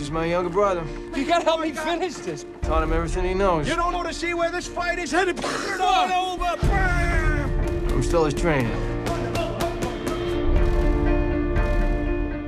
He's my younger brother. You gotta help me finish this. Taught him everything he knows. You don't know to see where this fight is headed. Turn it over. I'm still his trainer.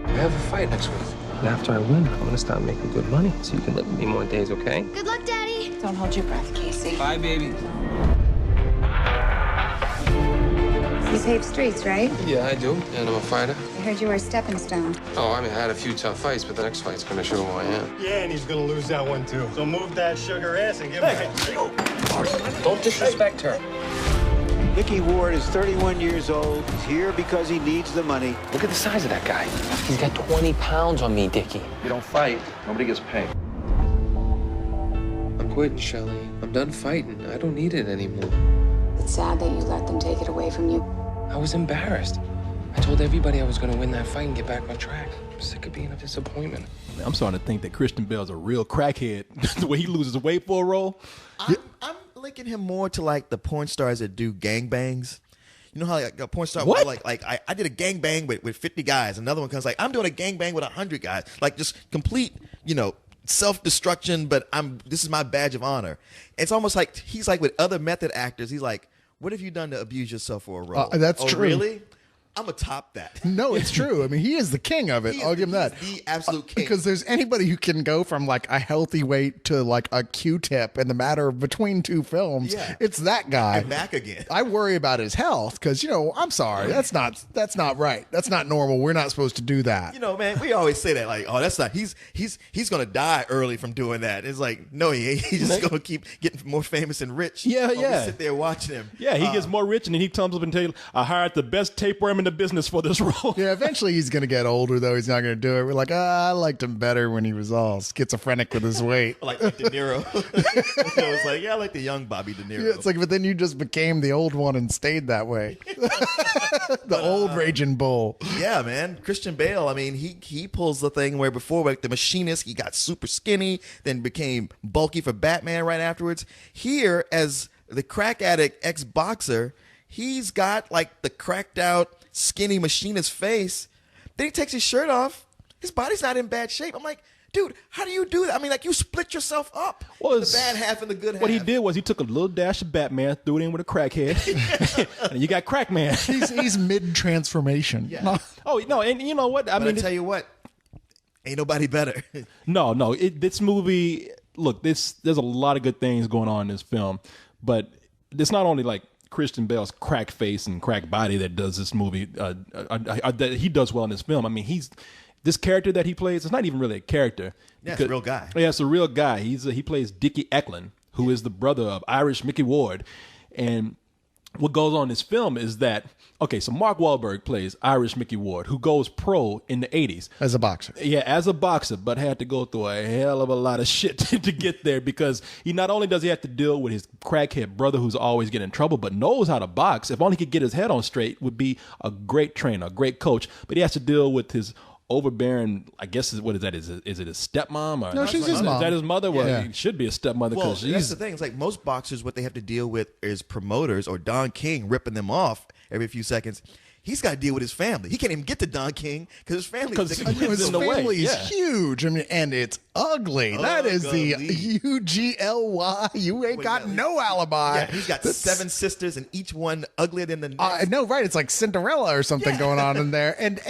We have a fight next week. And after I win, I'm gonna start making good money so you can live with me more days, okay? Good luck, Daddy. Don't hold your breath, Casey. Bye, baby. You paved streets, right? Yeah, I do. And I'm a fighter. I heard you were a stepping stone. Oh, I mean, I had a few tough fights, but the next fight's gonna show who I am. Yeah, and he's gonna lose that one too. So move that sugar ass and give him Don't disrespect her. Mickey Ward is 31 years old. He's here because he needs the money. Look at the size of that guy. He's got 20 pounds on me, Dickie. You don't fight, nobody gets paid. I'm quitting, Shelley. I'm done fighting. I don't need it anymore. It's sad that you let them take it away from you. I was embarrassed. I told everybody I was gonna win that fight and get back on track. I'm sick of being a disappointment. I'm starting to think that Christian Bale's a real crackhead. The way he loses weight for a role. I'm linking him more to like the porn stars that do gangbangs. You know how like a porn star What? I did a gangbang with 50 guys. Another one comes like I'm doing a gangbang with 100 guys. Like just complete, self-destruction. But this is my badge of honor. It's almost like he's like with other method actors. He's like, what have you done to abuse yourself for a role? That's true. Really? I'm going to top that. No, it's true. I mean, he is the king of it. I'll give him that. He's the absolute king. Because there's anybody who can go from like a healthy weight to like a Q-tip in the matter of between two films. Yeah. It's that guy. And back again. I worry about his health because, I'm sorry. That's not right. That's not normal. We're not supposed to do that. Man, we always say that like, oh, that's not, he's going to die early from doing that. It's like, no, he's just going to keep getting more famous and rich. Yeah, while yeah. We sit there watching him. Yeah, he gets more rich and then he comes up and tells you, I hired the best tapeworm in the business for this role. Yeah, eventually he's going to get older, though. He's not going to do it. We're like, I liked him better when he was all schizophrenic with his weight. like De Niro. I was like, yeah, I like the young Bobby De Niro. Yeah, it's like, but then you just became the old one and stayed that way. The old raging bull. Yeah, man. Christian Bale, I mean, he pulls the thing where before, like the machinist, he got super skinny, then became bulky for Batman right afterwards. Here, as the crack addict ex-boxer, he's got like the cracked out, skinny machinist face. Then he takes his shirt off. His body's not in bad shape. I'm like, dude, how do you do that? I mean, like you split yourself up. Well, the bad half and the good half. What he did was he took a little dash of Batman, threw it in with a crackhead, and you got Crackman. He's mid-transformation. Yeah. Oh, no, and you know what? I tell you what, ain't nobody better. No. This movie, look, there's a lot of good things going on in this film, but it's not only like Christian Bale's crack face and crack body that does this movie, that he does well in this film. I mean, this character that he plays, it's not even really a character. Yeah, it's a real guy. Yeah, it's a real guy. He plays Dickie Eklund, who is the brother of Irish Mickey Ward. And what goes on in this film is that, okay, so Mark Wahlberg plays Irish Mickey Ward, who goes pro in the 80s. As a boxer. Yeah, as a boxer, but had to go through a hell of a lot of shit to get there because he not only does he have to deal with his crackhead brother who's always getting in trouble, but knows how to box. If only he could get his head on straight, would be a great trainer, a great coach. But he has to deal with his overbearing, I guess, what is that? Is it his stepmom? Or no, she's his mom. Is that his mother? Well, yeah. it should be a stepmother. Well, She's that's the thing. It's like most boxers, what they have to deal with is promoters or Don King ripping them off every few seconds. He's got to deal with his family. He can't even get to Don King because his family his family is huge. I mean, and it's ugly. That is the UGLY. You ain't got no alibi. Yeah, he's got 7 sisters and each one uglier than the next. No, right? It's like Cinderella or something going on in there. And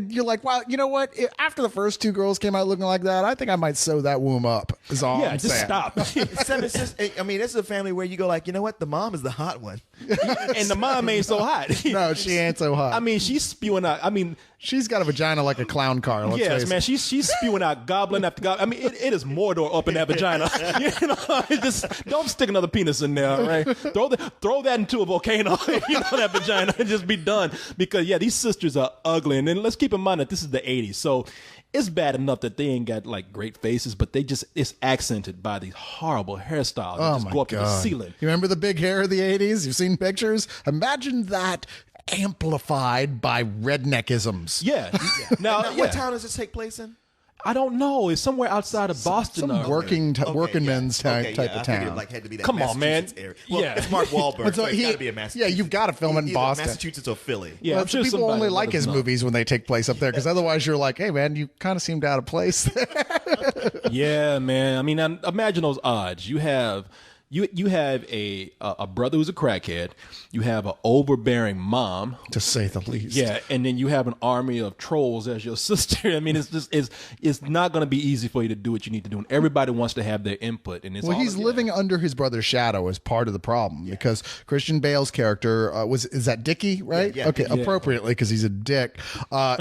you're like, wow, you know what? After the first 2 girls came out looking like that, I think I might sew that womb up. Is all I'm just saying. stop. 7 sisters. I mean, this is a family where you go like, you know what? The mom is the hot one. And the mom ain't so hot. No, she ain't so hot. I mean, she's spewing out. I mean, she's got a vagina like a clown car. Let's yes, face man. it. She's spewing out goblin after goblin. I mean, it is Mordor up in that vagina. Just don't stick another penis in there, right? Throw that into a volcano. That vagina, and just be done. Because these sisters are ugly. And then let's keep in mind that this is the '80s, so it's bad enough that they ain't got like great faces, but it's accented by these horrible hairstyles that just go up to the ceiling. You remember the big hair of the 80s? You've seen pictures? Imagine that amplified by redneckisms. Yeah. Now, what town does this take place in? I don't know. It's somewhere outside of Boston. Some working men's type of I figured town. it like had to be that Come on, man. Massachusetts area. Well, Yeah. it's Mark Wahlberg, so it's he- got to be a Massachusetts. Yeah, you've got to film it in Either Boston. Massachusetts or Philly. Yeah, Well, I'm sure people somebody only will like let us his know. movies when they take place up there, because otherwise you're like, hey man, you kind of seemed out of place. Yeah, man. I mean, imagine those odds. You have a brother who's a crackhead. You have an overbearing mom, to say the least. yeah, and then you have an army of trolls as your sister. I mean, it's not going to be easy for you to do what you need to do, and everybody wants to have their input. And it's Well, all- he's living under his brother's shadow as part of the problem, because Christian Bale's character is that Dickie, right? Yeah, okay, appropriately, because he's a dick.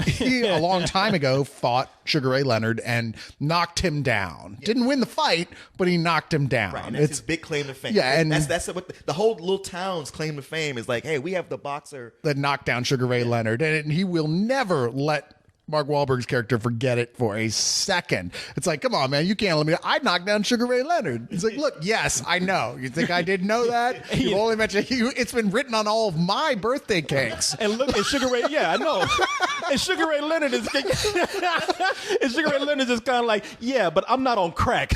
He a long time ago fought Sugar Ray Leonard and knocked him down. Didn't win the fight, but he knocked him down. Right, and that's his big claim to fame. Yeah, and that's what the whole little town's claim to fame is like. Hey, we have the boxer. that knocked down Sugar Ray Leonard, and he will never let Mark Wahlberg's character forget it for a second. It's like, come on, man, you can't let me. I knocked down Sugar Ray Leonard. It's like, look, yes, I know. You think I didn't know that? You've only mentioned it's been written on all of my birthday cakes. And look, and Sugar Ray, yeah, I know. And Sugar Ray Leonard is, and Sugar Ray Leonard is kind of like, yeah, but I'm not on crack.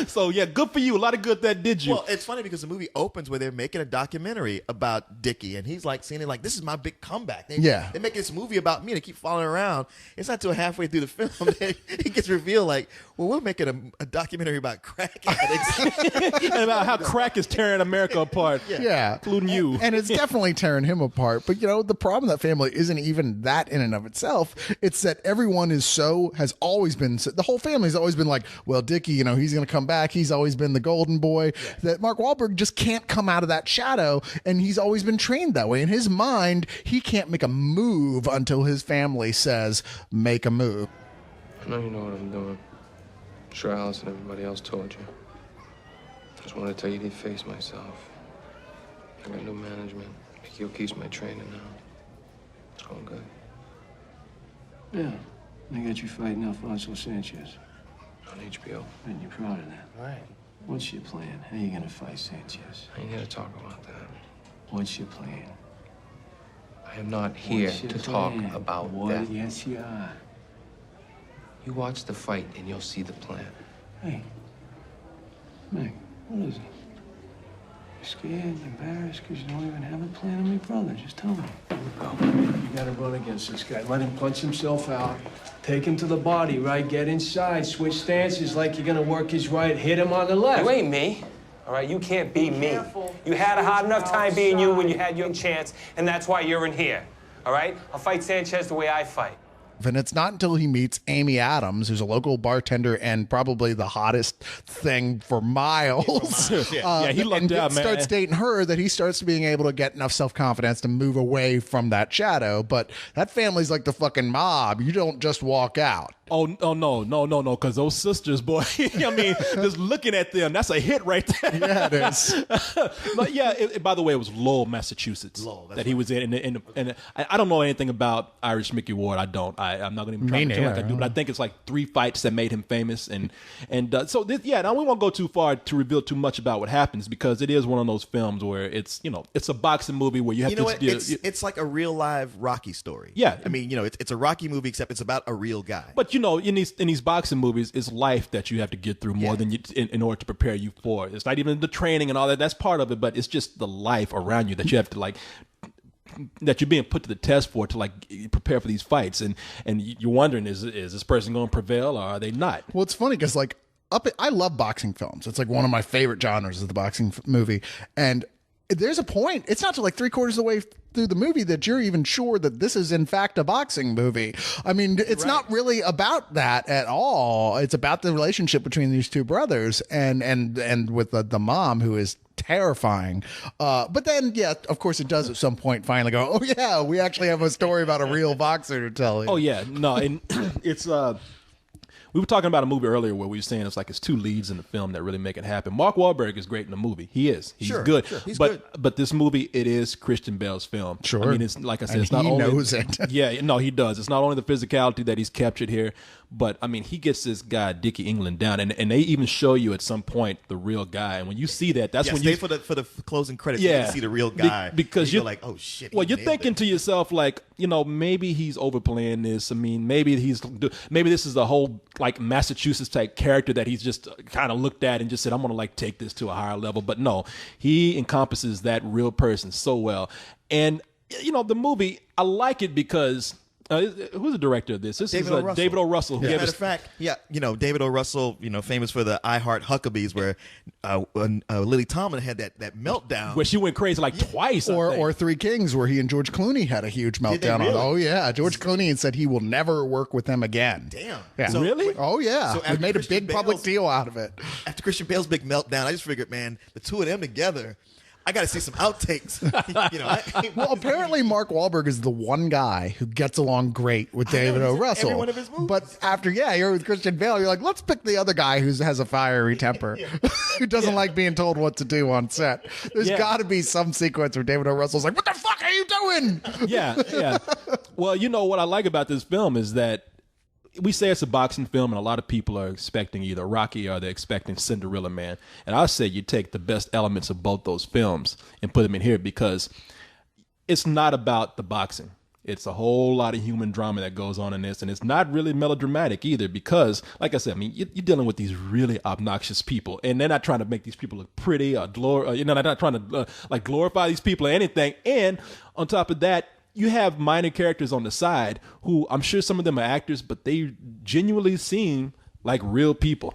So yeah, good for you. A lot of good that did you. Well, it's funny because the movie opens where they're making a documentary about Dickie, and he's like seeing it like, this is my big comeback. They're making this movie about me. They keep following around. It's not till halfway through the film that it gets revealed like, well, we're making a documentary about crack addicts. And about how crack is tearing America apart. Yeah. Including you. And it's definitely tearing him apart. But, the problem with that family isn't even that in and of itself. It's that everyone has always been, the whole family's always been like, well, Dickie, he's going to come back. He's always been the golden boy. Yeah. That Mark Wahlberg just can't come out of that shadow. And he's always been trained that way. In his mind, he can't make a move until his family says, make a move. I know you know what I'm doing. I'm sure Alice and everybody else told you. I just wanted to tell you to face myself. I got new management. Mikio keeps my training now. It's going good. Yeah. They got you fighting Alfonso Sanchez. On HBO. And you're proud of that. Right. What's your plan? How you gonna fight Sanchez? I ain't here to talk about that. What's your plan? I am not here What's your to talk plan? about What? that. Yes, you are. You watch the fight and you'll see the plan. Hey, Meg, what is it? You're scared, you're embarrassed because you don't even have a plan on your brother. Just tell me. Go. You gotta run against this guy. Let him punch himself out. Take him to the body, right? Get inside. Switch stances like you're gonna work his right. Hit him on the left. You ain't me. All right, you can't be me. You had a hard enough time being you when you had your chance, and that's why you're in here. All right? I'll fight Sanchez the way I fight. And it's not until he meets Amy Adams, who's a local bartender and probably the hottest thing for miles. Yeah, he lucked out, man. Starts dating her that he starts being able to get enough self-confidence to move away from that shadow. But that family's like the fucking mob. You don't just walk out. Oh no! Because those sisters, boy. I mean, just looking at them, that's a hit right there. Yeah, it is. But yeah, by the way, it was Lowell, Massachusetts, that he was in. And I don't know anything about Irish Mickey Ward. I don't. I'm not going to even try to pretend like I do. But I think it's like 3 fights that made him famous. And so this, now we won't go too far to reveal too much about what happens, because it is one of those films where it's it's a boxing movie where you have to. It's like a real live Rocky story. Yeah, I mean it's a Rocky movie except it's about a real guy. But in these boxing movies, it's life that you have to get through more than in order to prepare you for. It's not even the training and all that. That's part of it, but it's just the life around you that you have to that you're being put to the test for to prepare for these fights. And you're wondering, is this person going to prevail or are they not? Well, it's funny because I love boxing films. It's like one of my favorite genres is the boxing movie. And there's a point. It's not till 3/4 of the way through the movie that you're even sure that this is in fact a boxing movie. I mean, it's not really about that at all. It's about the relationship between these two brothers and with the mom, who is terrifying. But then, of course it does at some point finally go, oh yeah, we actually have a story about a real boxer to tell you. Oh yeah, no, and it's we were talking about a movie earlier where we were saying it's 2 leads in the film that really make it happen. Mark Wahlberg is great in the movie. He's good. Sure. He's good. good. But this movie, it is Christian Bale's film. Sure. I mean, it's like I said, And it's not he only knows it. Yeah, no, he does. It's not only the physicality that he's captured here, But I mean, he gets this guy Dickie England down, and they even show you at some point the real guy. And when you see that, that's when stay you for the closing credits. You can see the real guy because you're like, oh shit. Well, you're thinking to yourself like, maybe he's overplaying this. I mean, maybe this is the whole like Massachusetts type character that he's just kind of looked at and just said, I'm gonna like take this to a higher level. But no, he encompasses that real person so well. And the movie, I like it because. Who's the director of this? This is David O. Russell. As a matter of fact, David O. Russell, famous for the I Heart Huckabees, where Lily Tomlin had that meltdown. Where she went crazy like twice. Or Three Kings, where he and George Clooney had a huge meltdown really? on. Oh, yeah. George Clooney said he will never work with them again. Damn. Yeah. So, really? Oh, yeah. So we made a big public deal out of it. After Christian Bale's big meltdown, I just figured, man, the two of them together, I got to see some outtakes. Well, apparently Mark Wahlberg is the one guy who gets along great with David O. Russell. Every one of his movies. But after, you're with Christian Bale, you're like, let's pick the other guy who has a fiery temper, who doesn't like being told what to do on set. There's got to be some sequence where David O. Russell's like, what the fuck are you doing? Yeah. Well, what I like about this film is that we say it's a boxing film, and a lot of people are expecting either Rocky or they're expecting Cinderella Man. And I say you take the best elements of both those films and put them in here because it's not about the boxing. It's a whole lot of human drama that goes on in this, and it's not really melodramatic either because, like I said, I mean, you're dealing with these really obnoxious people, and they're not trying to make these people look pretty or they're not trying to glorify these people or anything. And on top of that, you have minor characters on the side who I'm sure some of them are actors, but they genuinely seem like real people.